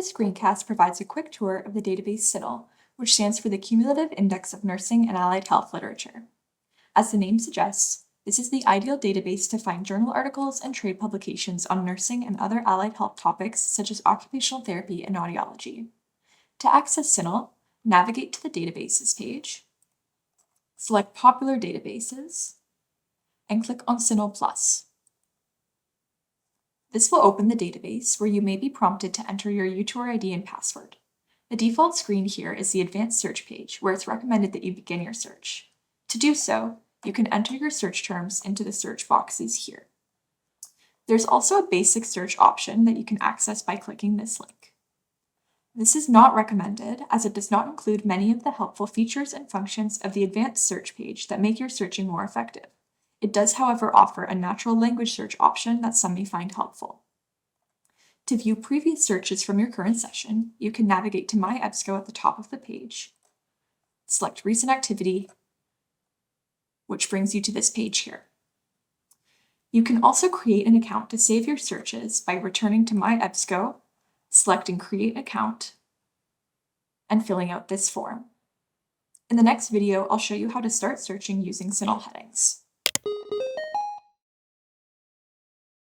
This screencast provides a quick tour of the database CINAHL, which stands for the Cumulative Index of Nursing and Allied Health Literature. As the name suggests, this is the ideal database to find journal articles and trade publications on nursing and other allied health topics such as occupational therapy and audiology. To access CINAHL, navigate to the Databases page, select Popular Databases, and click on CINAHL+. This will open the database where you may be prompted to enter your UTOR ID and password. The default screen here is the Advanced Search page, where it's recommended that you begin your search. To do so, you can enter your search terms into the search boxes here. There's also a basic search option that you can access by clicking this link. This is not recommended as it does not include many of the helpful features and functions of the Advanced Search page that make your searching more effective. It does, however, offer a natural language search option that some may find helpful. To view previous searches from your current session, you can navigate to My Ebsco at the top of the page, select Recent Activity, which brings you to this page here. You can also create an account to save your searches by returning to My Ebsco, selecting Create Account, and filling out this form. In the next video, I'll show you how to start searching using CINAHL headings.